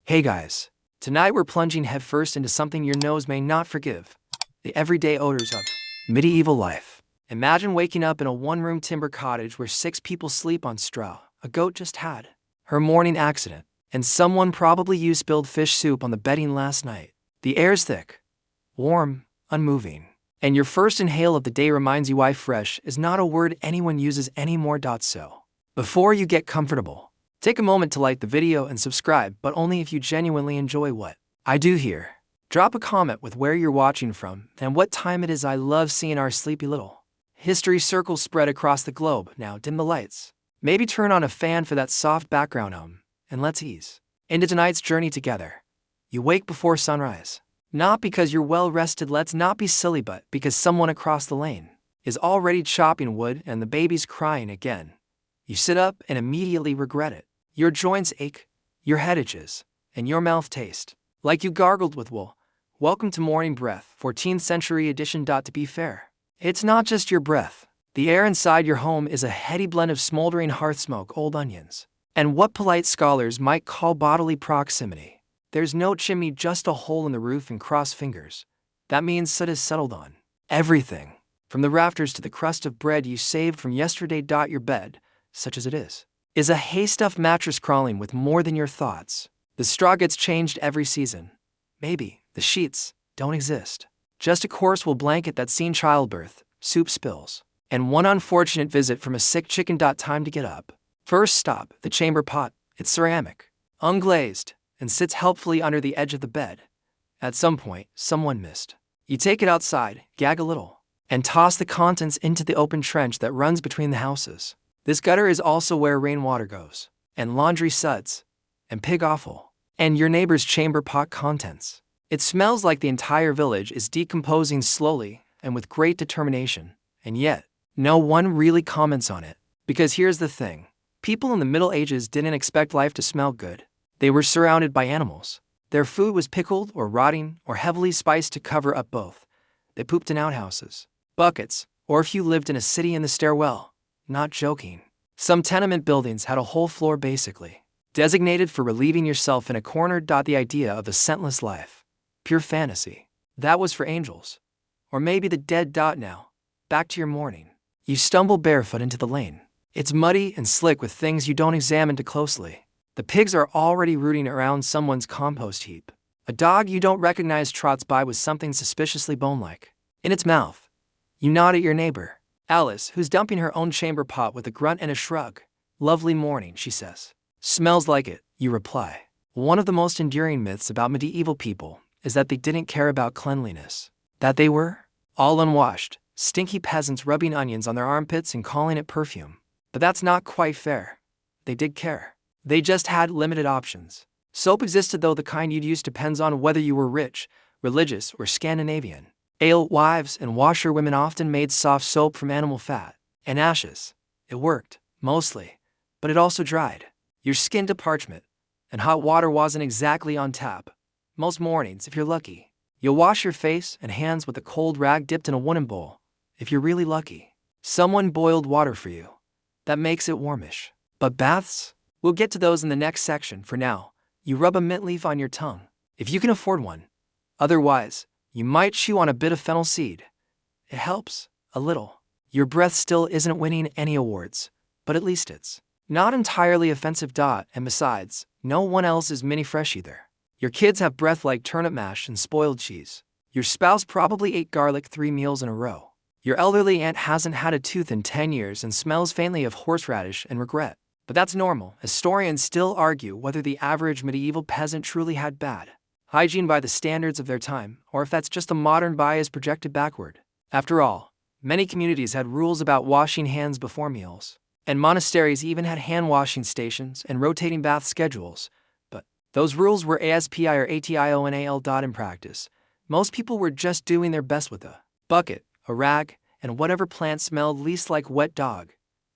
Hey guys, tonight we're plunging headfirst into something your nose may not forgive: the everyday odors of medieval life. Imagine waking up in a one-room timber cottage where 6 people sleep on straw. A goat just had her morning accident, and someone probably used spilled fish soup on the bedding last night. The air's thick, warm, unmoving, and your first inhale of the day reminds you why fresh is not a word anyone uses anymore. So, before you get comfortable, take a moment to like the video and subscribe, but only if you genuinely enjoy what I do here. Drop a comment with where you're watching from and what time it is. I love seeing our sleepy little history circles spread across the globe. Now dim the lights, maybe turn on a fan for that soft background hum, and let's ease into tonight's journey together. You wake before sunrise, not because you're well rested, let's not be silly, but because someone across the lane is already chopping wood and the baby's crying again. You sit up and immediately regret it. Your joints ache, your head itches, and your mouth tastes like you gargled with wool. Welcome to Morning Breath, 14th century edition. To be fair, it's not just your breath. The air inside your home is a heady blend of smoldering hearth smoke, old onions, and what polite scholars might call bodily proximity. There's no chimney, just a hole in the roof and crossed fingers. That means soot has settled on everything, from the rafters to the crust of bread you saved from yesterday. Your bed, such as it is a hay-stuffed mattress crawling with more than your thoughts. The straw gets changed every season. Maybe the sheets don't exist. Just a coarse wool blanket that's seen childbirth, soup spills, and one unfortunate visit from a sick chicken. Time to get up. First stop, the chamber pot. It's ceramic, unglazed, and sits helpfully under the edge of the bed. At some point, someone missed. You take it outside, gag a little, and toss the contents into the open trench that runs between the houses. This gutter is also where rainwater goes, and laundry suds, and pig offal, and your neighbor's chamber pot contents. It smells like the entire village is decomposing slowly and with great determination, and yet, no one really comments on it. Because here's the thing: people in the Middle Ages didn't expect life to smell good. They were surrounded by animals. Their food was pickled or rotting or heavily spiced to cover up both. They pooped in outhouses, buckets, or if you lived in a city, in the stairwell. Not joking. Some tenement buildings had a whole floor basically designated for relieving yourself in a corner. The idea of a scentless life, pure fantasy. That was for angels. Or maybe the dead. Now, back to your morning. You stumble barefoot into the lane. It's muddy and slick with things you don't examine too closely. The pigs are already rooting around someone's compost heap. A dog you don't recognize trots by with something suspiciously bone-like in its mouth. You nod at your neighbor, Alice, who's dumping her own chamber pot with a grunt and a shrug. Lovely morning, she says. Smells like it, you reply. One of the most enduring myths about medieval people is that they didn't care about cleanliness. That they were all unwashed, stinky peasants rubbing onions on their armpits and calling it perfume. But that's not quite fair. They did care. They just had limited options. Soap existed, though the kind you'd use depends on whether you were rich, religious, or Scandinavian. Alewives and washerwomen often made soft soap from animal fat and ashes. It worked, mostly, but it also dried your skin to parchment, and hot water wasn't exactly on tap. Most mornings, if you're lucky, you'll wash your face and hands with a cold rag dipped in a wooden bowl. If you're really lucky, someone boiled water for you. That makes it warmish. But baths? We'll get to those in the next section. For now, you rub a mint leaf on your tongue, if you can afford one. Otherwise, you might chew on a bit of fennel seed. It helps, a little. Your breath still isn't winning any awards, but at least it's not entirely offensive. And besides, no one else is mini fresh either. Your kids have breath like turnip mash and spoiled cheese. Your spouse probably ate garlic 3 meals in a row. Your elderly aunt hasn't had a tooth in 10 years and smells faintly of horseradish and regret. But that's normal. Historians still argue whether the average medieval peasant truly had bad hygiene by the standards of their time, or if that's just a modern bias projected backward. After all, many communities had rules about washing hands before meals, and monasteries even had hand-washing stations and rotating bath schedules. But those rules were ASPI or ATIONAL. In practice, most people were just doing their best with a bucket, a rag, and whatever plant smelled least like wet dog.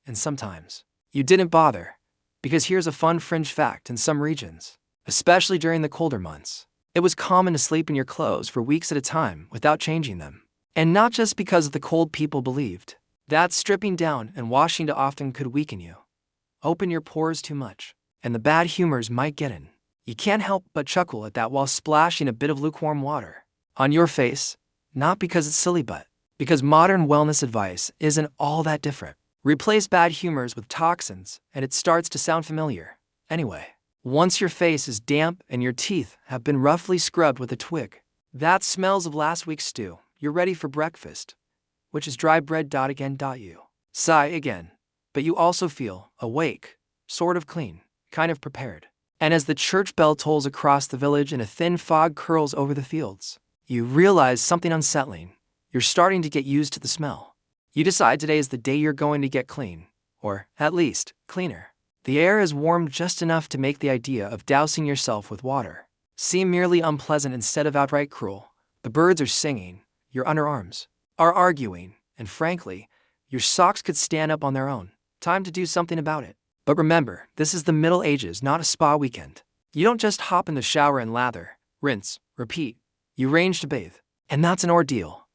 And sometimes you didn't bother, because here's a fun fringe fact: in some regions, especially during the colder months, it was common to sleep in your clothes for weeks at a time without changing them. And not just because the cold people believed that stripping down and washing too often could weaken you, open your pores too much, and the bad humors might get in. You can't help but chuckle at that while splashing a bit of lukewarm water on your face, not because it's silly but because modern wellness advice isn't all that different. Replace bad humors with toxins and it starts to sound familiar. Anyway, once your face is damp and your teeth have been roughly scrubbed with a twig, that smells of last week's stew, you're ready for breakfast, which is dry bread. Again. You sigh again, but you also feel awake, sort of clean, kind of prepared. And as the church bell tolls across the village and a thin fog curls over the fields, you realize something unsettling. You're starting to get used to the smell. You decide today is the day you're going to get clean, or at least cleaner. The air is warm just enough to make the idea of dousing yourself with water seem merely unpleasant instead of outright cruel. The birds are singing, your underarms are arguing, and frankly, your socks could stand up on their own. Time to do something about it. But remember, this is the Middle Ages, not a spa weekend. You don't just hop in the shower and lather, rinse, repeat. You range to bathe, and that's an ordeal.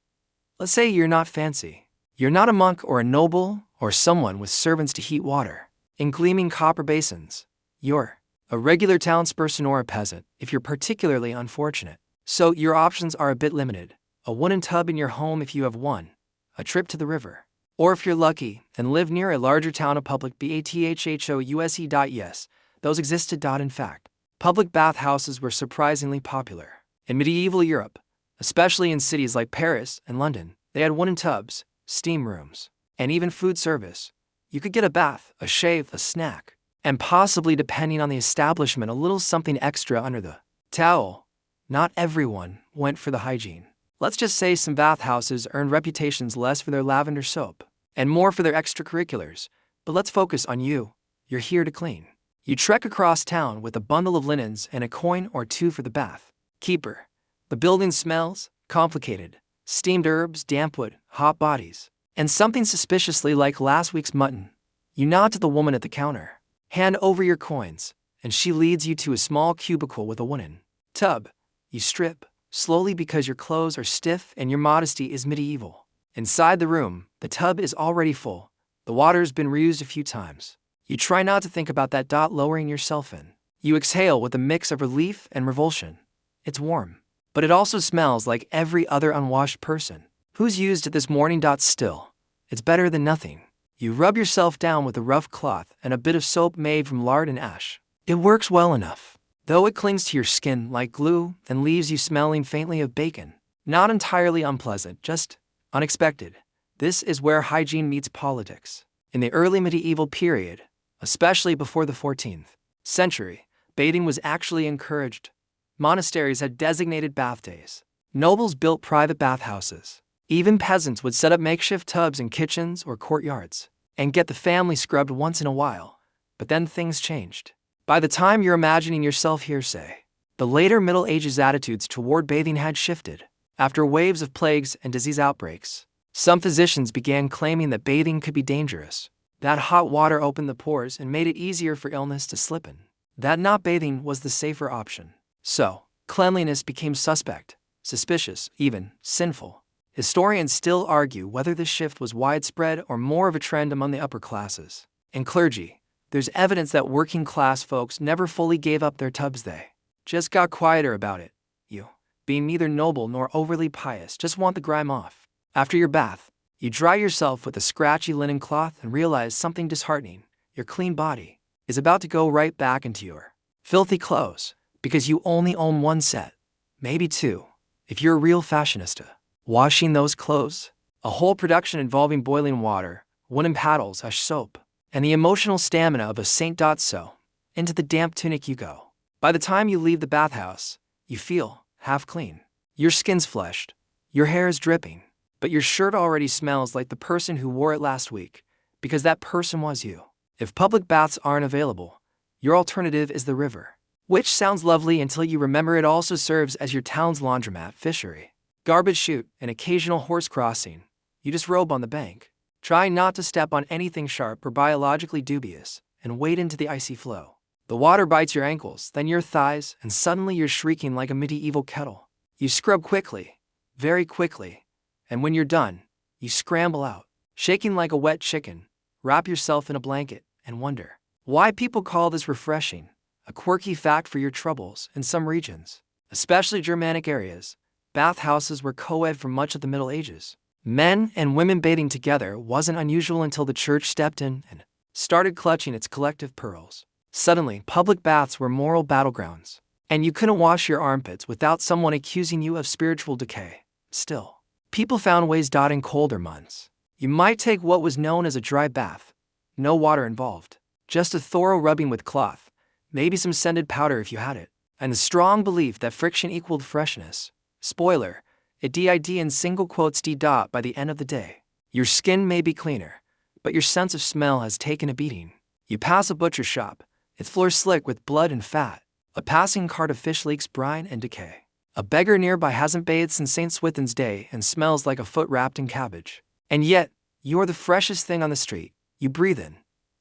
Let's say you're not fancy. You're not a monk or a noble or someone with servants to heat water in gleaming copper basins. You're a regular townsperson or a peasant if you're particularly unfortunate. So your options are a bit limited. A wooden tub in your home if you have one, a trip to the river, or if you're lucky and live near a larger town, a public bathhouse. Yes, those existed. In fact, public bathhouses were surprisingly popular. In medieval Europe, especially in cities like Paris and London, they had wooden tubs, steam rooms, and even food service. You could get a bath, a shave, a snack, and possibly, depending on the establishment, a little something extra under the towel. Not everyone went for the hygiene. Let's just say some bathhouses earned reputations less for their lavender soap and more for their extracurriculars. But let's focus on you. You're here to clean. You trek across town with a bundle of linens and a coin or two for the bath keeper. The building smells complicated. Steamed herbs, damp wood, hot bodies, and something suspiciously like last week's mutton. You nod to the woman at the counter, hand over your coins, and she leads you to a small cubicle with a wooden tub. You strip, slowly because your clothes are stiff and your modesty is medieval. Inside the room, the tub is already full. The water's been reused a few times. You try not to think about that. Lowering yourself in. You exhale with a mix of relief and revulsion. It's warm, but it also smells like every other unwashed person who's used it this morning. Still, it's better than nothing. You rub yourself down with a rough cloth and a bit of soap made from lard and ash. It works well enough, though it clings to your skin like glue and leaves you smelling faintly of bacon. Not entirely unpleasant, just unexpected. This is where hygiene meets politics. In the early medieval period, especially before the 14th century, bathing was actually encouraged. Monasteries had designated bath days. Nobles built private bathhouses. Even peasants would set up makeshift tubs in kitchens or courtyards and get the family scrubbed once in a while. But then things changed. By the time you're imagining yourself here, say, the later Middle Ages attitudes toward bathing had shifted. After waves of plagues and disease outbreaks, some physicians began claiming that bathing could be dangerous. That hot water opened the pores and made it easier for illness to slip in. That not bathing was the safer option. So, cleanliness became suspect, suspicious, even sinful. Historians still argue whether this shift was widespread or more of a trend among the upper classes. In clergy, there's evidence that working class folks never fully gave up their tubs. They just got quieter about it. You, being neither noble nor overly pious, just want the grime off. After your bath, you dry yourself with a scratchy linen cloth and realize something disheartening. Your clean body is about to go right back into your filthy clothes because you only own one set, maybe two, if you're a real fashionista. Washing those clothes, a whole production involving boiling water, wooden paddles, ash soap, and the emotional stamina of a saint. So, into the damp tunic you go. By the time you leave the bathhouse, you feel half clean. Your skin's flushed, your hair is dripping, but your shirt already smells like the person who wore it last week, because that person was you. If public baths aren't available, your alternative is the river, which sounds lovely until you remember it also serves as your town's laundromat, fishery, garbage chute, and occasional horse crossing. You just robe on the bank, try not to step on anything sharp or biologically dubious, and wade into the icy flow. The water bites your ankles, then your thighs, and suddenly you're shrieking like a medieval kettle. You scrub quickly, very quickly, and when you're done, you scramble out, shaking like a wet chicken, wrap yourself in a blanket, and wonder why people call this refreshing. A quirky fact for your troubles: in some regions, especially Germanic areas, bathhouses were co-ed for much of the Middle Ages. Men and women bathing together wasn't unusual until the church stepped in and started clutching its collective pearls. Suddenly, public baths were moral battlegrounds, and you couldn't wash your armpits without someone accusing you of spiritual decay. Still, people found ways. In colder months, you might take what was known as a dry bath. No water involved, just a thorough rubbing with cloth, maybe some scented powder if you had it, and the strong belief that friction equaled freshness. Spoiler, it did in single quotes d. By the end of the day, your skin may be cleaner, but your sense of smell has taken a beating. You pass a butcher shop, its floor slick with blood and fat. A passing cart of fish leaks brine and decay. A beggar nearby hasn't bathed since St. Swithin's Day and smells like a foot wrapped in cabbage. And yet, you're the freshest thing on the street. You breathe in.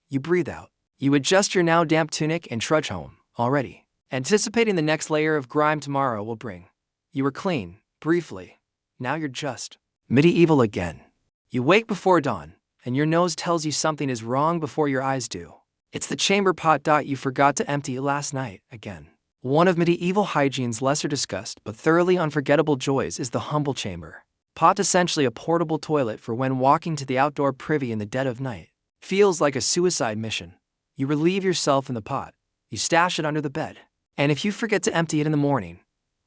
You breathe out. You adjust your now damp tunic and trudge home, already anticipating the next layer of grime tomorrow will bring. You were clean, briefly. Now you're just medieval again. You wake before dawn, and your nose tells you something is wrong before your eyes do. It's the chamber pot. You forgot to empty last night again. One of medieval hygiene's lesser discussed but thoroughly unforgettable joys is the humble chamber pot, essentially a portable toilet for when walking to the outdoor privy in the dead of night. Feels like a suicide mission. You relieve yourself in the pot, you stash it under the bed, and if you forget to empty it in the morning,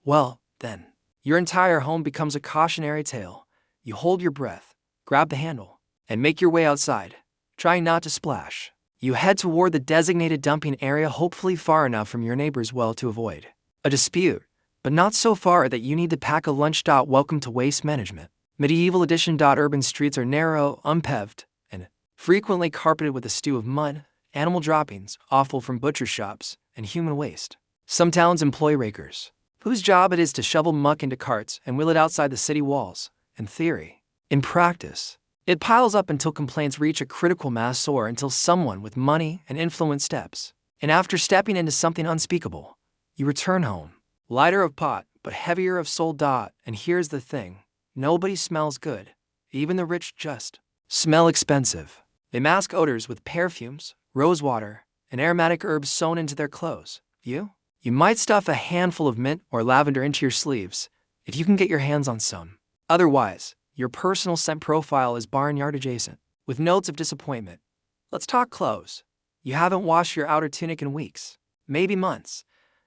well, then, your entire home becomes a cautionary tale. You hold your breath, grab the handle, and make your way outside, trying not to splash. You head toward the designated dumping area, hopefully far enough from your neighbor's well to avoid a dispute, but not so far that you need to pack a lunch. Welcome to waste management. Medieval edition. Urban streets are narrow, unpaved, and frequently carpeted with a stew of mud, animal droppings, offal from butcher shops, and human waste. Some towns employ rakers, whose job it is to shovel muck into carts and wheel it outside the city walls. In theory. In practice, it piles up until complaints reach a critical mass, or until someone with money and influence steps. And after stepping into something unspeakable, you return home, lighter of pot, but heavier of soul. And here's the thing, nobody smells good. Even the rich just smell expensive. They mask odors with perfumes, rose water, and aromatic herbs sewn into their clothes. You might stuff a handful of mint or lavender into your sleeves, if you can get your hands on some. Otherwise, your personal scent profile is barnyard adjacent, with notes of disappointment. Let's talk clothes. You haven't washed your outer tunic in weeks, maybe months.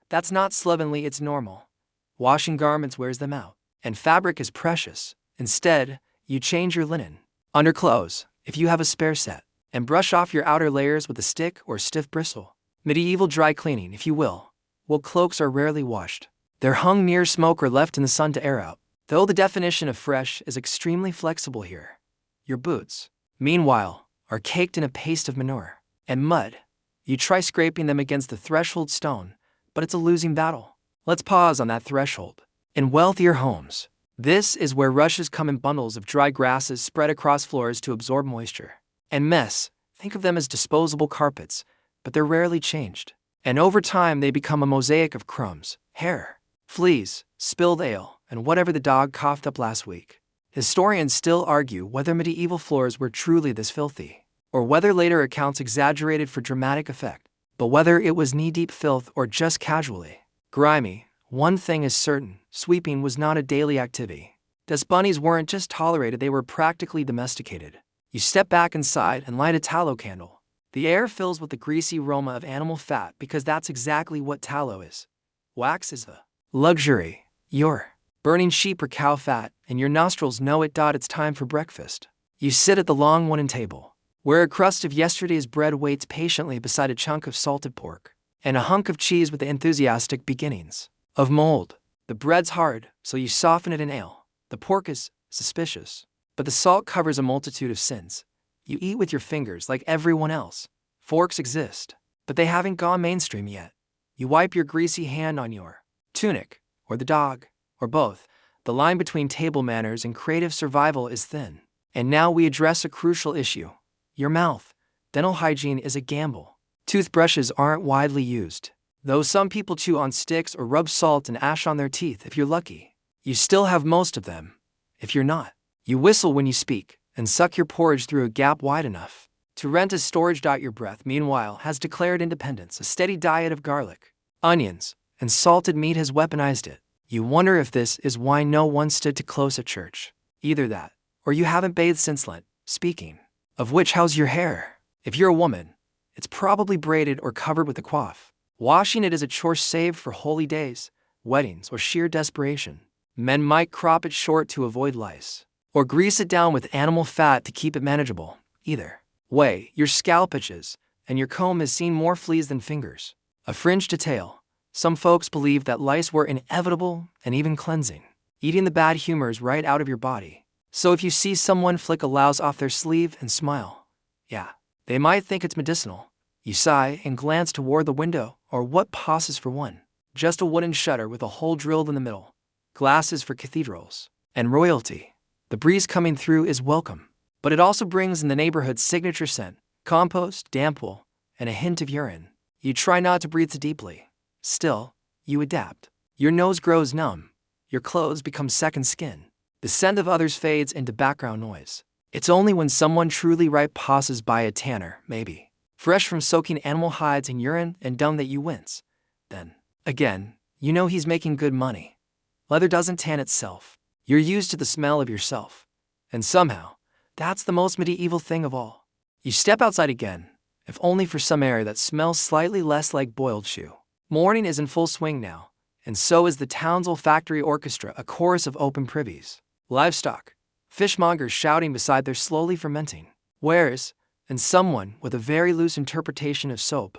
That's not slovenly, it's normal. Washing garments wears them out, and fabric is precious. Instead, you change your linen, underclothes, if you have a spare set, and brush off your outer layers with a stick or stiff bristle. Medieval dry cleaning, if you will. Well, cloaks are rarely washed. They're hung near smoke or left in the sun to air out, though the definition of fresh is extremely flexible here. Your boots, meanwhile, are caked in a paste of manure and mud. You try scraping them against the threshold stone, but it's a losing battle. Let's pause on that threshold. In wealthier homes, this is where rushes come in bundles of dry grasses spread across floors to absorb moisture. And mess, think of them as disposable carpets, but they're rarely changed. And over time they become a mosaic of crumbs, hair, fleas, spilled ale, and whatever the dog coughed up last week. Historians still argue whether medieval floors were truly this filthy, or whether later accounts exaggerated for dramatic effect. But whether it was knee-deep filth or just casually grimy, one thing is certain, sweeping was not a daily activity. Dust bunnies weren't just tolerated, they were practically domesticated. You step back inside and light a tallow candle. The air fills with the greasy aroma of animal fat because that's exactly what tallow is. Wax is a luxury. You're burning sheep or cow fat, and your nostrils know it. It's time for breakfast. You sit at the long wooden table, where a crust of yesterday's bread waits patiently beside a chunk of salted pork, and a hunk of cheese with the enthusiastic beginnings of mold. The bread's hard, so you soften it in ale. The pork is suspicious, but the salt covers a multitude of sins. You eat with your fingers like everyone else. Forks exist, but they haven't gone mainstream yet. You wipe your greasy hand on your tunic, or the dog, or both. The line between table manners and creative survival is thin. And now we address a crucial issue. Your mouth. Dental hygiene is a gamble. Toothbrushes aren't widely used, though some people chew on sticks or rub salt and ash on their teeth if you're lucky. You still have most of them. If you're not, you whistle when you speak, and suck your porridge through a gap wide enough. To rent as storage. Your breath, meanwhile, has declared independence. A steady diet of garlic, onions, and salted meat has weaponized it. You wonder if this is why no one stood too close at church. Either that, or you haven't bathed since Lent. Speaking of which, how's your hair? If you're a woman, it's probably braided or covered with a coif. Washing it is a chore saved for holy days, weddings, or sheer desperation. Men might crop it short to avoid lice, or grease it down with animal fat to keep it manageable. Either way, your scalp itches, and your comb has seen more fleas than fingers. A fringe detail: some folks believe that lice were inevitable and even cleansing, eating the bad humors right out of your body. So if you see someone flick a louse off their sleeve and smile, yeah, they might think it's medicinal. You sigh and glance toward the window, or what passes for one. Just a wooden shutter with a hole drilled in the middle. Glasses for cathedrals and royalty. The breeze coming through is welcome, but it also brings in the neighborhood's signature scent: compost, damp wool, and a hint of urine. You try not to breathe too deeply. Still, you adapt. Your nose grows numb. Your clothes become second skin. The scent of others fades into background noise. It's only when someone truly right passes by, a tanner, maybe, fresh from soaking animal hides in urine and dung, that you wince. Then, again, you know he's making good money. Leather doesn't tan itself. You're used to the smell of yourself. And somehow, that's the most medieval thing of all. You step outside again, if only for some air that smells slightly less like boiled shoe. Morning is in full swing now, and so is the town's olfactory orchestra, a chorus of open privies. Livestock, fishmongers shouting beside their slowly fermenting wares, and someone with a very loose interpretation of soap.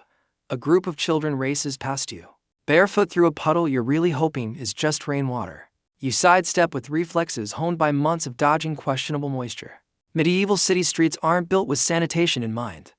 A group of children races past you, barefoot through a puddle you're really hoping is just rainwater. You sidestep with reflexes honed by months of dodging questionable moisture. Medieval city streets aren't built with sanitation in mind.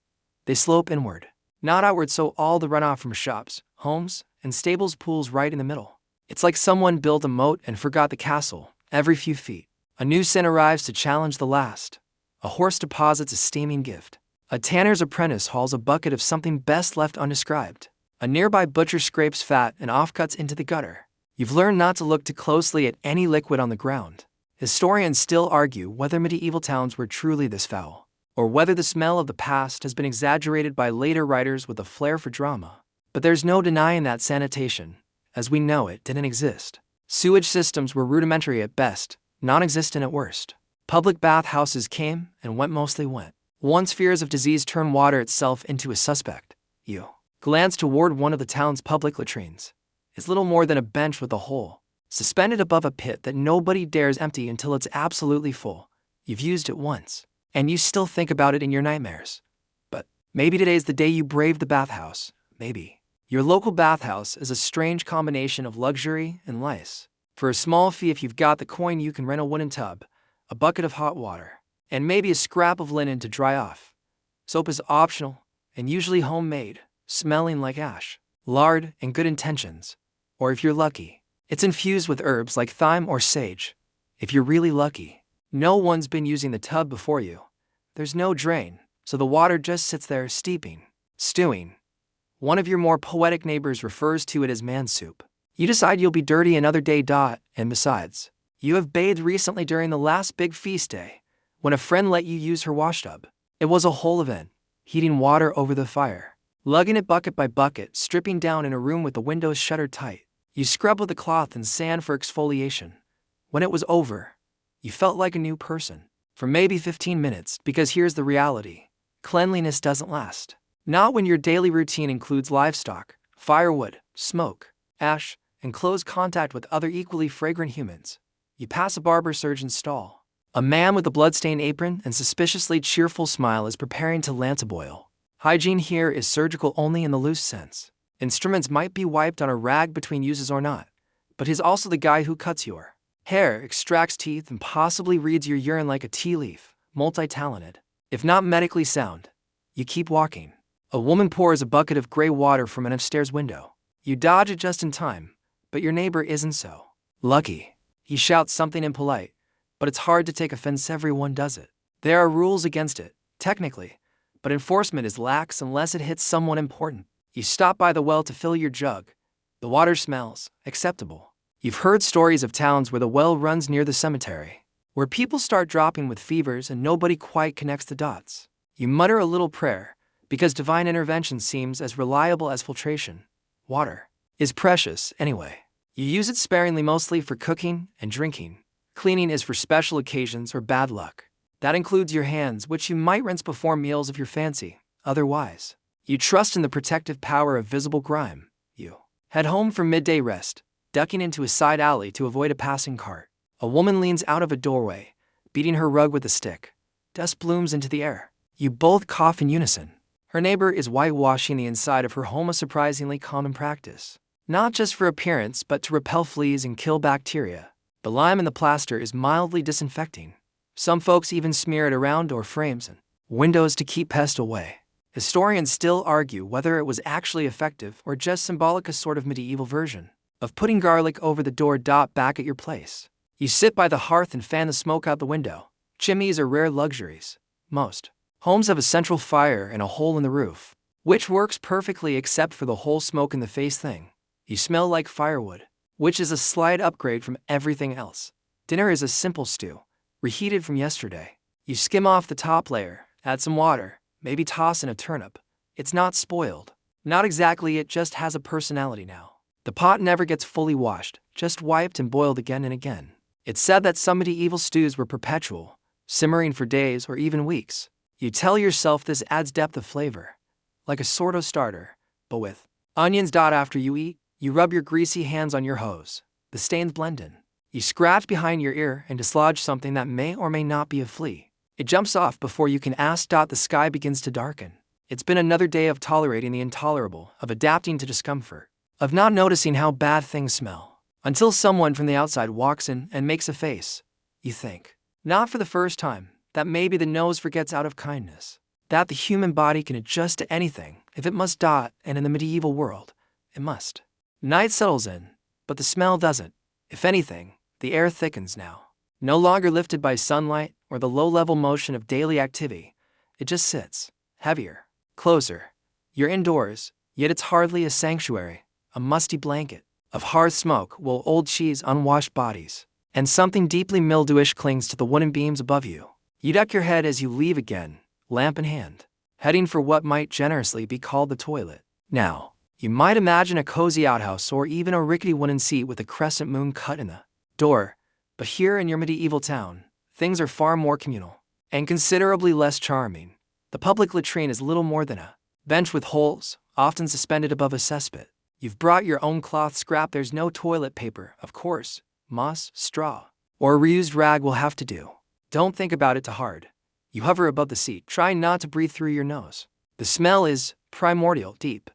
They slope inward, not outward, so all the runoff from shops, homes, and stables pools right in the middle. It's like someone built a moat and forgot the castle. Every few feet, a new scent arrives to challenge the last. A horse deposits a steaming gift. A tanner's apprentice hauls a bucket of something best left undescribed. A nearby butcher scrapes fat and offcuts into the gutter. You've learned not to look too closely at any liquid on the ground. Historians still argue whether medieval towns were truly this foul, or whether the smell of the past has been exaggerated by later writers with a flair for drama. But there's no denying that sanitation, as we know it, didn't exist. Sewage systems were rudimentary at best, non-existent at worst. Public bathhouses came and went, mostly went. Once fears of disease turned water itself into a suspect. You glance toward one of the town's public latrines. It's little more than a bench with a hole, suspended above a pit that nobody dares empty until it's absolutely full. You've used it once, and you still think about it in your nightmares. But maybe today's the day you brave the bathhouse. Maybe. Your local bathhouse is a strange combination of luxury and lice. For a small fee, if you've got the coin, you can rent a wooden tub, a bucket of hot water, and maybe a scrap of linen to dry off. Soap is optional, and usually homemade, smelling like ash, lard, and good intentions. Or if you're lucky, it's infused with herbs like thyme or sage. If you're really lucky, no one's been using the tub before you. There's no drain, so the water just sits there steeping, stewing. One of your more poetic neighbors refers to it as man soup. You decide you'll be dirty another day. And besides, you have bathed recently during the last big feast day, when a friend let you use her washtub. It was a whole event, heating water over the fire, lugging it bucket by bucket, stripping down in a room with the windows shuttered tight. You scrubbed with a cloth and sand for exfoliation. When it was over, you felt like a new person. For maybe 15 minutes, because here's the reality: cleanliness doesn't last. Not when your daily routine includes livestock, firewood, smoke, ash, and close contact with other equally fragrant humans. You pass a barber surgeon's stall. A man with a bloodstained apron and suspiciously cheerful smile is preparing to lance a boil. Hygiene here is surgical only in the loose sense. Instruments might be wiped on a rag between uses or not, but he's also the guy who cuts your hair, extracts teeth, and possibly reads your urine like a tea leaf. Multi-talented. If not medically sound, you keep walking. A woman pours a bucket of gray water from an upstairs window. You dodge it just in time, but your neighbor isn't so lucky. He shouts something impolite, but it's hard to take offense. Everyone does it. There are rules against it, technically, but enforcement is lax unless it hits someone important. You stop by the well to fill your jug. The water smells acceptable. You've heard stories of towns where the well runs near the cemetery, where people start dropping with fevers and nobody quite connects the dots. You mutter a little prayer, because divine intervention seems as reliable as filtration. Water is precious, anyway. You use it sparingly, mostly for cooking and drinking. Cleaning is for special occasions or bad luck. That includes your hands, which you might rinse before meals if you're fancy. Otherwise, you trust in the protective power of visible grime. You head home for midday rest, ducking into a side alley to avoid a passing cart. A woman leans out of a doorway, beating her rug with a stick. Dust blooms into the air. You both cough in unison. Her neighbor is whitewashing the inside of her home, a surprisingly common practice. Not just for appearance, but to repel fleas and kill bacteria. The lime in the plaster is mildly disinfecting. Some folks even smear it around door frames and windows to keep pests away. Historians still argue whether it was actually effective or just symbolic, a sort of medieval version of putting garlic over the door. Back at your place, you sit by the hearth and fan the smoke out the window. Chimneys are rare luxuries. Most homes have a central fire and a hole in the roof, which works perfectly except for the whole smoke in the face thing. You smell like firewood, which is a slight upgrade from everything else. Dinner is a simple stew, reheated from yesterday. You skim off the top layer, add some water, maybe toss in a turnip. It's not spoiled. Not exactly, it just has a personality now. The pot never gets fully washed, just wiped and boiled again and again. It's said that some medieval stews were perpetual, simmering for days or even weeks. You tell yourself this adds depth of flavor, like a sort of starter, but with onions. After you eat, you rub your greasy hands on your hose. The stains blend in. You scratch behind your ear and dislodge something that may or may not be a flea. It jumps off before you can ask. The sky begins to darken. It's been another day of tolerating the intolerable, of adapting to discomfort, of not noticing how bad things smell, until someone from the outside walks in and makes a face. You think, not for the first time, that maybe the nose forgets out of kindness, that the human body can adjust to anything if it must. And in the medieval world, it must. Night settles in, but the smell doesn't. If anything, the air thickens now. No longer lifted by sunlight or the low-level motion of daily activity, it just sits, heavier, closer. You're indoors, yet it's hardly a sanctuary, a musty blanket of hearth smoke, wool, old cheese, unwashed bodies, and something deeply mildewish clings to the wooden beams above you. You duck your head as you leave again, lamp in hand, heading for what might generously be called the toilet. Now, you might imagine a cozy outhouse or even a rickety wooden seat with a crescent moon cut in the door, but here in your medieval town, things are far more communal and considerably less charming. The public latrine is little more than a bench with holes, often suspended above a cesspit. You've brought your own cloth scrap. There's no toilet paper, of course. Moss, straw, or a reused rag will have to do. Don't think about it too hard. You hover above the seat, trying not to breathe through your nose. The smell is primordial, deep,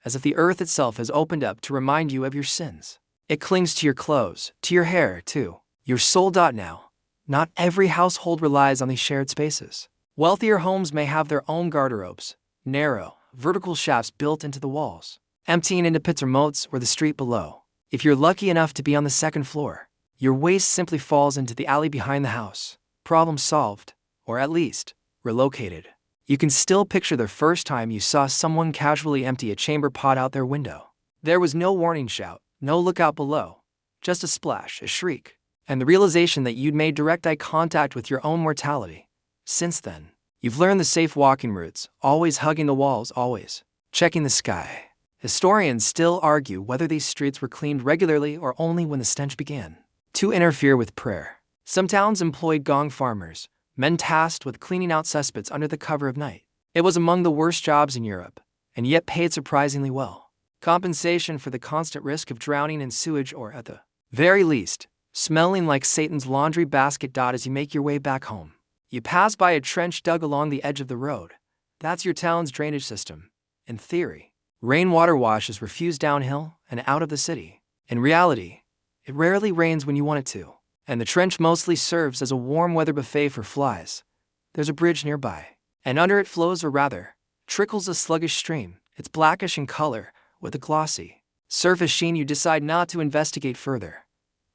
as if the earth itself has opened up to remind you of your sins. It clings to your clothes, to your hair, too. Your soul. Now, not every household relies on these shared spaces. Wealthier homes may have their own garderobes, narrow, vertical shafts built into the walls, emptying into pits or moats or the street below. If you're lucky enough to be on the second floor, your waste simply falls into the alley behind the house. Problem solved, or at least, relocated. You can still picture the first time you saw someone casually empty a chamber pot out their window. There was no warning shout, no look out below, just a splash, a shriek, and the realization that you'd made direct eye contact with your own mortality. Since then, you've learned the safe walking routes, always hugging the walls, always checking the sky. Historians still argue whether these streets were cleaned regularly or only when the stench began to interfere with prayer. Some towns employed gong farmers, men tasked with cleaning out cesspits under the cover of night. It was among the worst jobs in Europe, and yet paid surprisingly well. Compensation for the constant risk of drowning in sewage or, at the very least, smelling like Satan's laundry basket. As you make your way back home, you pass by a trench dug along the edge of the road. That's your town's drainage system. In theory, rainwater washes refuse downhill and out of the city. In reality, it rarely rains when you want it to, and the trench mostly serves as a warm weather buffet for flies. There's a bridge nearby, and under it flows, or rather, trickles a sluggish stream. It's blackish in color, with a glossy surface sheen. You decide not to investigate further.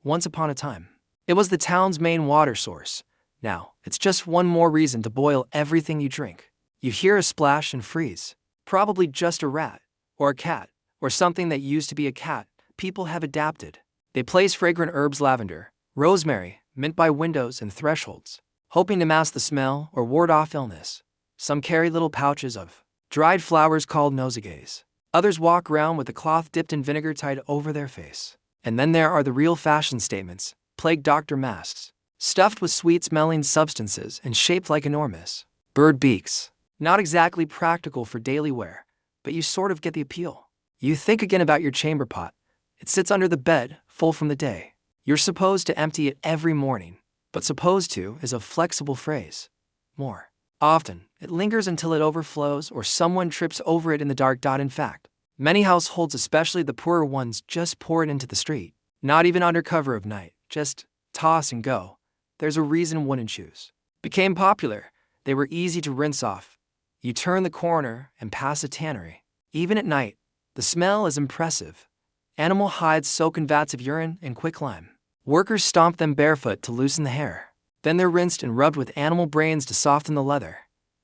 Once upon a time, it was the town's main water source. Now, it's just one more reason to boil everything you drink. You hear a splash and freeze. Probably just a rat, or a cat, or something that used to be a cat. People have adapted. They place fragrant herbs, lavender, rosemary, mint by windows and thresholds, hoping to mask the smell or ward off illness. Some carry little pouches of dried flowers called nosegays. Others walk around with a cloth dipped in vinegar tied over their face. And then there are the real fashion statements, plague doctor masks, stuffed with sweet-smelling substances and shaped like enormous bird beaks. Not exactly practical for daily wear, but you sort of get the appeal. You think again about your chamber pot. It sits under the bed, full from the day. You're supposed to empty it every morning, but supposed to is a flexible phrase. More often, it lingers until it overflows or someone trips over it in the dark. In fact, many households, especially the poorer ones, just pour it into the street. Not even under cover of night, just toss and go. There's a reason wooden shoes became popular. They were easy to rinse off. You turn the corner and pass a tannery. Even at night, the smell is impressive. Animal hides soak in vats of urine and quicklime. Workers stomp them barefoot to loosen the hair. Then they're rinsed and rubbed with animal brains to soften the leather.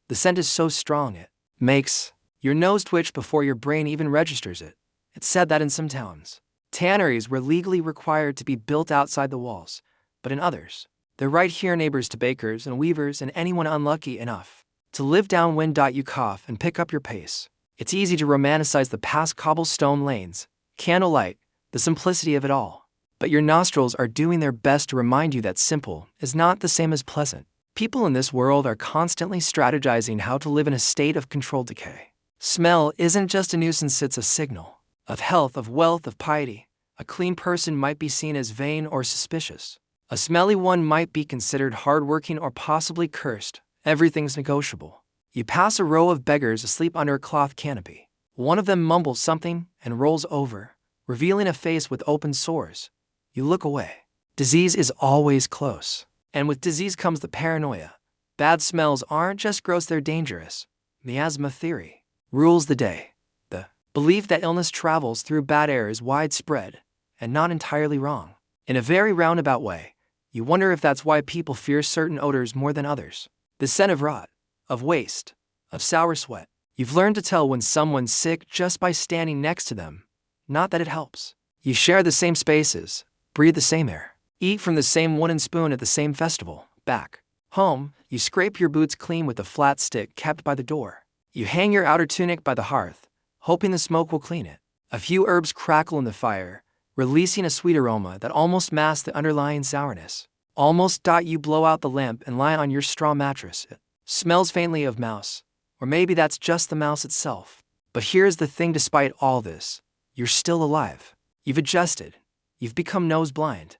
The scent is so strong it makes your nose twitch before your brain even registers it. It's said that in some towns, tanneries were legally required to be built outside the walls, but in others, they're right here neighbors to bakers and weavers and anyone unlucky enough to live downwind. You cough and pick up your pace. It's easy to romanticize the past cobblestone lanes, candlelight, the simplicity of it all. But your nostrils are doing their best to remind you that simple is not the same as pleasant. People in this world are constantly strategizing how to live in a state of controlled decay. Smell isn't just a nuisance, it's a signal of health, of wealth, of piety. A clean person might be seen as vain or suspicious. A smelly one might be considered hardworking or possibly cursed. Everything's negotiable. You pass a row of beggars asleep under a cloth canopy. One of them mumbles something and rolls over, revealing a face with open sores. You look away. Disease is always close. And with disease comes the paranoia. Bad smells aren't just gross, they're dangerous. Miasma theory rules the day. The belief that illness travels through bad air is widespread, and not entirely wrong. In a very roundabout way, you wonder if that's why people fear certain odors more than others. The scent of rot, of waste, of sour sweat. You've learned to tell when someone's sick just by standing next to them. Not that it helps. You share the same spaces, breathe the same air, eat from the same wooden spoon at the same festival. Back home, you scrape your boots clean with a flat stick kept by the door. You hang your outer tunic by the hearth, hoping the smoke will clean it. A few herbs crackle in the fire, releasing a sweet aroma that almost masks the underlying sourness. Almost. You blow out the lamp and lie on your straw mattress. It smells faintly of mouse, or maybe that's just the mouse itself. But here's the thing, despite all this, you're still alive. You've adjusted. You've become nose blind.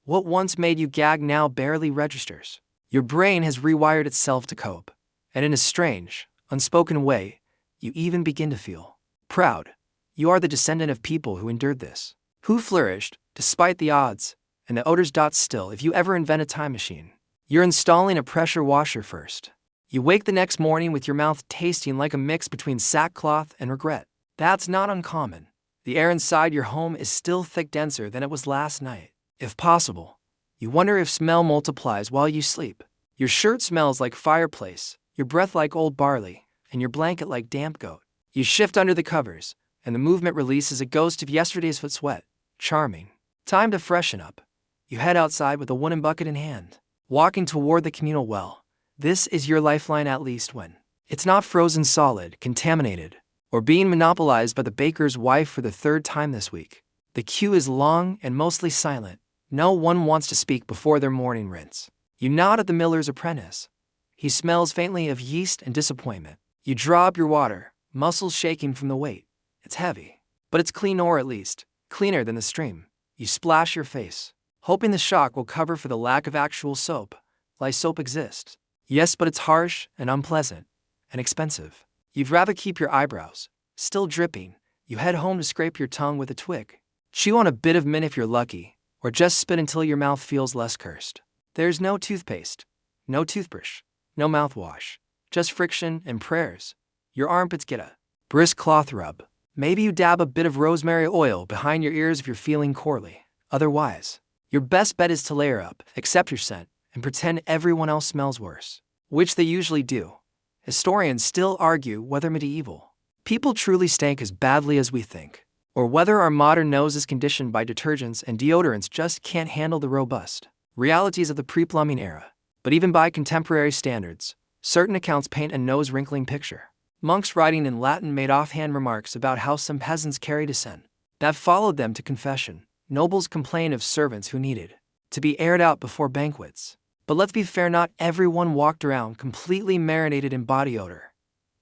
What once made you gag now barely registers. Your brain has rewired itself to cope. And in a strange, unspoken way, you even begin to feel proud. You are the descendant of people who endured this, who flourished, despite the odds, and the odors. Still, if you ever invent a time machine, you're installing a pressure washer first. You wake the next morning with your mouth tasting like a mix between sackcloth and regret. That's not uncommon. The air inside your home is still thick, denser than it was last night. If possible, you wonder if smell multiplies while you sleep. Your shirt smells like fireplace, your breath like old barley, and your blanket like damp goat. You shift under the covers, and the movement releases a ghost of yesterday's foot sweat. Charming. Time to freshen up. You head outside with a wooden bucket in hand, walking toward the communal well. This is your lifeline, at least when it's not frozen solid, contaminated, or being monopolized by the baker's wife for the third time this week. The queue is long and mostly silent. No one wants to speak before their morning rinse. You nod at the miller's apprentice. He smells faintly of yeast and disappointment. You draw up your water, muscles shaking from the weight. It's heavy, but it's clean, or at least cleaner than the stream. You splash your face, hoping the shock will cover for the lack of actual soap. Like soap exists. Yes, but it's harsh and unpleasant and expensive. You'd rather keep your eyebrows still dripping. You head home to scrape your tongue with a twig. Chew on a bit of mint if you're lucky, or just spit until your mouth feels less cursed. There's no toothpaste, no toothbrush, no mouthwash, just friction and prayers. Your armpits get a brisk cloth rub. Maybe you dab a bit of rosemary oil behind your ears if you're feeling poorly. Otherwise, your best bet is to layer up, accept your scent, and pretend everyone else smells worse, which they usually do. Historians still argue whether medieval people truly stank as badly as we think, or whether our modern nose is conditioned by detergents and deodorants just can't handle the robust realities of the pre-plumbing era. But even by contemporary standards, Certain accounts paint a nose-wrinkling picture. Monks writing in Latin made offhand remarks about how some peasants carried a sin that followed them to confession. Nobles complained of servants who needed to be aired out before banquets. But let's be fair, not everyone walked around completely marinated in body odor.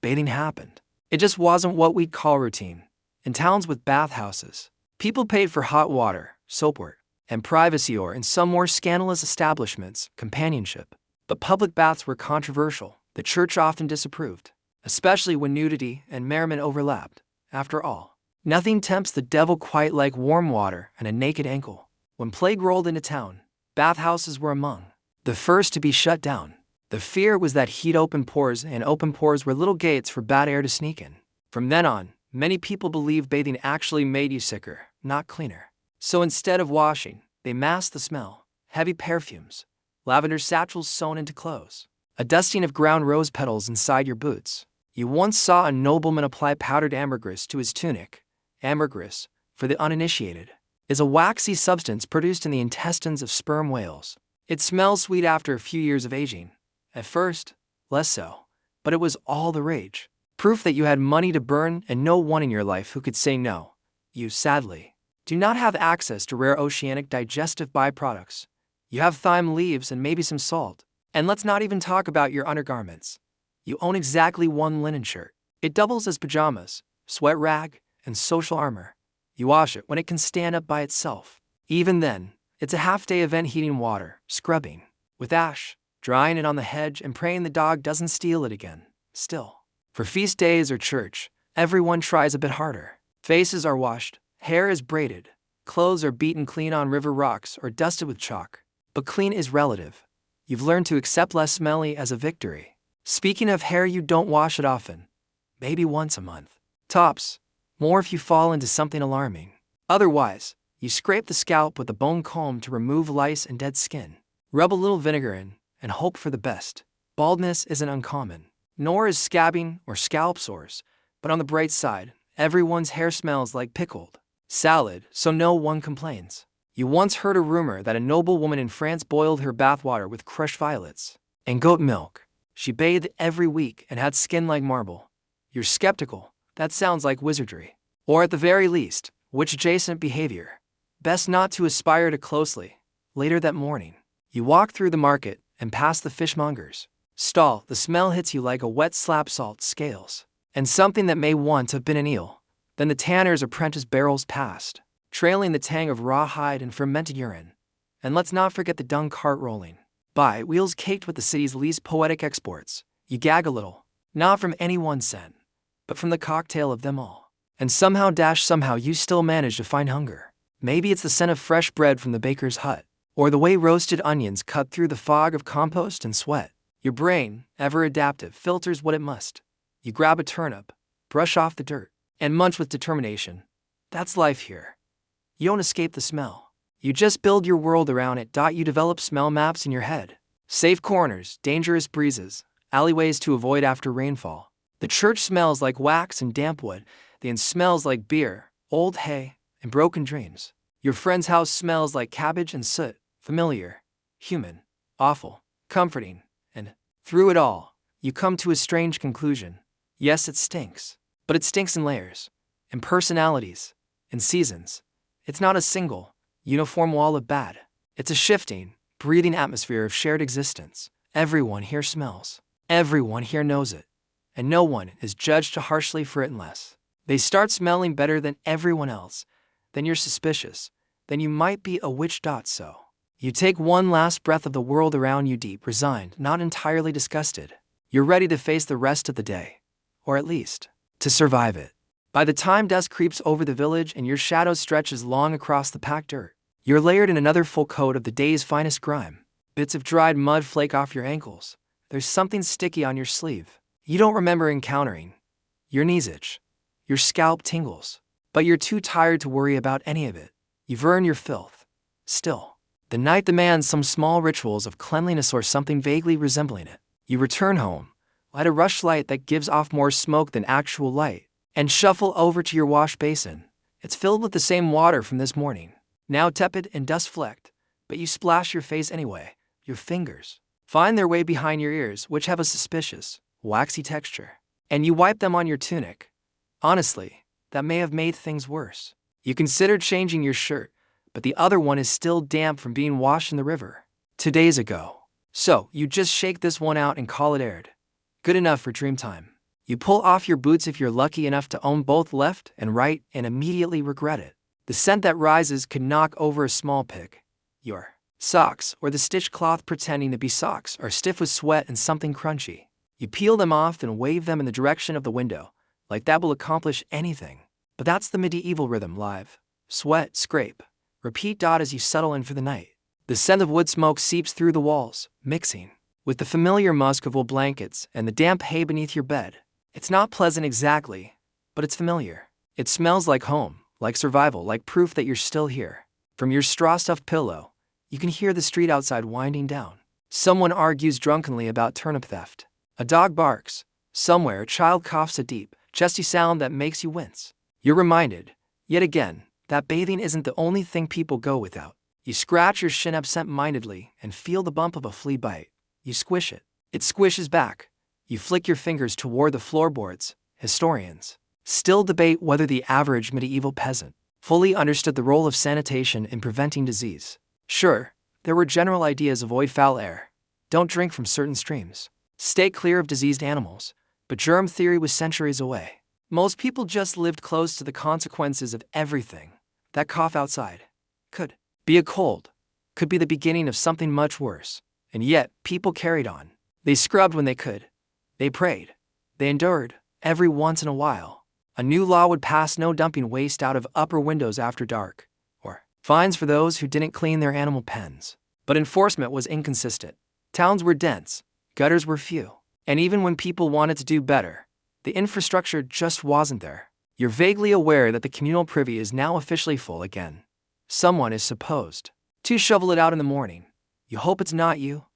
Bathing happened. It just wasn't what we'd call routine. In towns with bathhouses, people paid for hot water, soapwort, and privacy, or in some more scandalous establishments, companionship. But public baths were controversial. The church often disapproved, especially when nudity and merriment overlapped. After all, nothing tempts the devil quite like warm water and a naked ankle. When plague rolled into town, bathhouses were among the first to be shut down. The fear was that he'd open pores, and open pores were little gates for bad air to sneak in. From then on, many people believed bathing actually made you sicker, not cleaner. So instead of washing, they masked the smell. Heavy perfumes, lavender satchels sewn into clothes, a dusting of ground rose petals inside your boots. You once saw a nobleman apply powdered ambergris to his tunic. Ambergris, for the uninitiated, is a waxy substance produced in the intestines of sperm whales. It smells sweet after a few years of aging. At first, less so, but it was all the rage. Proof that you had money to burn and no one in your life who could say no. You, sadly, do not have access to rare oceanic digestive byproducts. You have thyme leaves and maybe some salt. And let's not even talk about your undergarments. You own exactly one linen shirt. It doubles as pajamas, sweat rag, and social armor. You wash it when it can stand up by itself. Even then, it's a half-day event, heating water, scrubbing with ash, drying it on the hedge, and praying the dog doesn't steal it again. Still, for feast days or church, everyone tries a bit harder. Faces are washed, hair is braided, clothes are beaten clean on river rocks or dusted with chalk. But clean is relative. You've learned to accept less smelly as a victory. Speaking of hair, you don't wash it often. Maybe once a month. Tops. More if you fall into something alarming. Otherwise, you scrape the scalp with a bone comb to remove lice and dead skin. Rub a little vinegar in and hope for the best. Baldness isn't uncommon, nor is scabbing or scalp sores. But on the bright side, everyone's hair smells like pickled salad, so no one complains. You once heard a rumor that a noble woman in France boiled her bathwater with crushed violets and goat milk. She bathed every week and had skin like marble. You're skeptical. That sounds like wizardry. Or at the very least, witch-adjacent behavior. Best not to aspire to closely. Later that morning, you walk through the market and past the fishmonger's stall. The smell hits you like a wet slab, salt, scales, and something that may once have been an eel. Then the tanner's apprentice barrels past, trailing the tang of raw hide and fermented urine. And let's not forget the dung cart rolling by, wheels caked with the city's least poetic exports. You gag a little, not from any one scent, but from the cocktail of them all. And somehow you still manage to find hunger. Maybe it's the scent of fresh bread from the baker's hut, or the way roasted onions cut through the fog of compost and sweat. Your brain, ever adaptive, filters what it must. You grab a turnip, brush off the dirt, and munch with determination. That's life here. You don't escape the smell. You just build your world around it. You develop smell maps in your head. Safe corners, dangerous breezes, alleyways to avoid after rainfall. The church smells like wax and damp wood. The inn smells like beer, old hay, and broken dreams. Your friend's house smells like cabbage and soot. Familiar, human, awful, comforting, and through it all, you come to a strange conclusion. Yes, it stinks, but it stinks in layers, in personalities, in seasons. It's not a single, uniform wall of bad. It's a shifting, breathing atmosphere of shared existence. Everyone here smells. Everyone here knows it. And no one is judged too harshly for it unless they start smelling better than everyone else. Then you're suspicious. Then you might be a witch. So you take one last breath of the world around you, deep, resigned, not entirely disgusted. You're ready to face the rest of the day, or at least to survive it. By the time dusk creeps over the village and your shadow stretches long across the packed dirt, you're layered in another full coat of the day's finest grime. Bits of dried mud flake off your ankles. There's something sticky on your sleeve you don't remember encountering. Your knees itch. Your scalp tingles. But you're too tired to worry about any of it. You've earned your filth. Still, the night demands some small rituals of cleanliness or something vaguely resembling it. You return home, light a rushlight that gives off more smoke than actual light, and shuffle over to your wash basin. It's filled with the same water from this morning, now tepid and dust-flecked, but you splash your face anyway. Your fingers, find their way behind your ears, which have a suspicious, waxy texture, and you wipe them on your tunic. Honestly, that may have made things worse. You considered changing your shirt, but the other one is still damp from being washed in the river 2 days ago. So, you just shake this one out and call it aired. Good enough for dream time. You pull off your boots if you're lucky enough to own both left and right and immediately regret it. The scent that rises could knock over a small pig. Your socks, or the stitched cloth pretending to be socks, are stiff with sweat and something crunchy. You peel them off and wave them in the direction of the window, like that will accomplish anything. But that's the medieval rhythm live. Sweat, scrape, repeat. As you settle in for the night. The scent of wood smoke seeps through the walls, mixing with the familiar musk of wool blankets and the damp hay beneath your bed. It's not pleasant exactly, but it's familiar. It smells like home, like survival, like proof that you're still here. From your straw-stuffed pillow, you can hear the street outside winding down. Someone argues drunkenly about turnip theft. A dog barks. Somewhere, a child coughs a deep, chesty sound that makes you wince. You're reminded, yet again, that bathing isn't the only thing people go without. You scratch your shin absent-mindedly and feel the bump of a flea bite. You squish it. It squishes back. You flick your fingers toward the floorboards. Historians still debate whether the average medieval peasant fully understood the role of sanitation in preventing disease. Sure, there were general ideas: avoid foul air, don't drink from certain streams, stay clear of diseased animals, but germ theory was centuries away. Most people just lived close to the consequences of everything. That cough outside could be a cold, could be the beginning of something much worse. And yet, people carried on. They scrubbed when they could. They prayed. They endured. Every once in a while, a new law would pass: no dumping waste out of upper windows after dark, or fines for those who didn't clean their animal pens. But enforcement was inconsistent. Towns were dense, gutters were few, and even when people wanted to do better, the infrastructure just wasn't there. You're vaguely aware that the communal privy is now officially full again. Someone is supposed to shovel it out in the morning. You hope it's not you.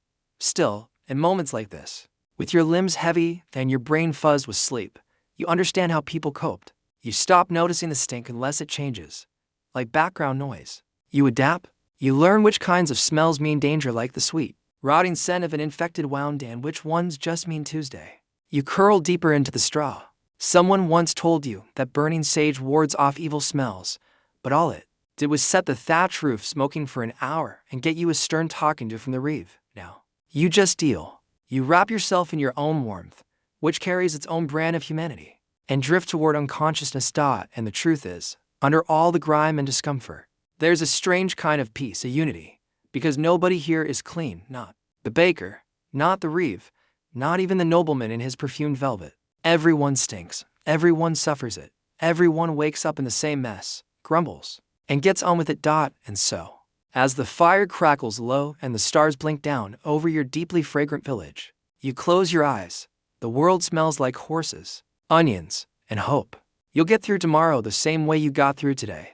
Still, in moments like this, with your limbs heavy and your brain fuzzed with sleep, you understand how people coped. You stop noticing the stink unless it changes, like background noise. You adapt. You learn which kinds of smells mean danger, like the sweet, rotting scent of an infected wound, and which ones just mean Tuesday. You curl deeper into the straw. Someone once told you that burning sage wards off evil smells, but all it did was set the thatch roof smoking for an hour and get you a stern talking to from the reeve. Now, you just deal. You wrap yourself in your own warmth, which carries its own brand of humanity, and drift toward unconsciousness. And the truth is, under all the grime and discomfort, there's a strange kind of peace, a unity, because nobody here is clean, not the baker, not the reeve, not even the nobleman in his perfumed velvet. Everyone stinks, everyone suffers it, everyone wakes up in the same mess, grumbles, and gets on with it. And so, as the fire crackles low and the stars blink down over your deeply fragrant village, you close your eyes. The world smells like horses, onions, and hope. You'll get through tomorrow the same way you got through today,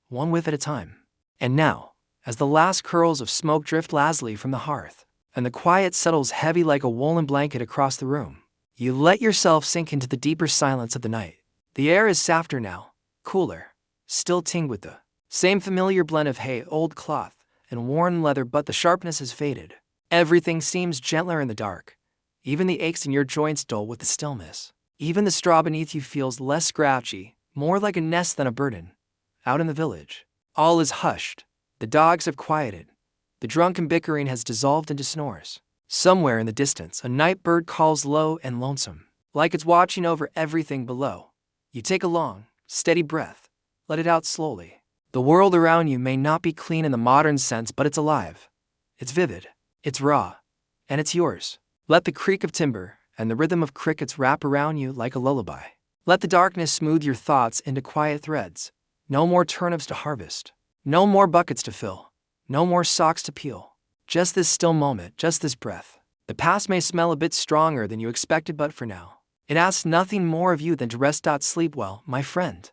one whiff at a time. And now, as the last curls of smoke drift lazily from the hearth, and the quiet settles heavy like a woolen blanket across the room, you let yourself sink into the deeper silence of the night. The air is softer now, cooler, still tinged with the same familiar blend of hay, old cloth, and worn leather, but the sharpness has faded. Everything seems gentler in the dark. Even the aches in your joints dull with the stillness. Even the straw beneath you feels less scratchy, more like a nest than a burden. Out in the village, all is hushed. The dogs have quieted. The drunken bickering has dissolved into snores. Somewhere in the distance, a night bird calls low and lonesome, like it's watching over everything below. You take a long, steady breath. Let it out slowly. The world around you may not be clean in the modern sense, but it's alive. It's vivid. It's raw. And it's yours. Let the creak of timber and the rhythm of crickets wrap around you like a lullaby. Let the darkness smooth your thoughts into quiet threads. No more turnips to harvest. No more buckets to fill. No more socks to peel. Just this still moment, just this breath. The past may smell a bit stronger than you expected, but for now, it asks nothing more of you than to rest. Sleep well, my friend.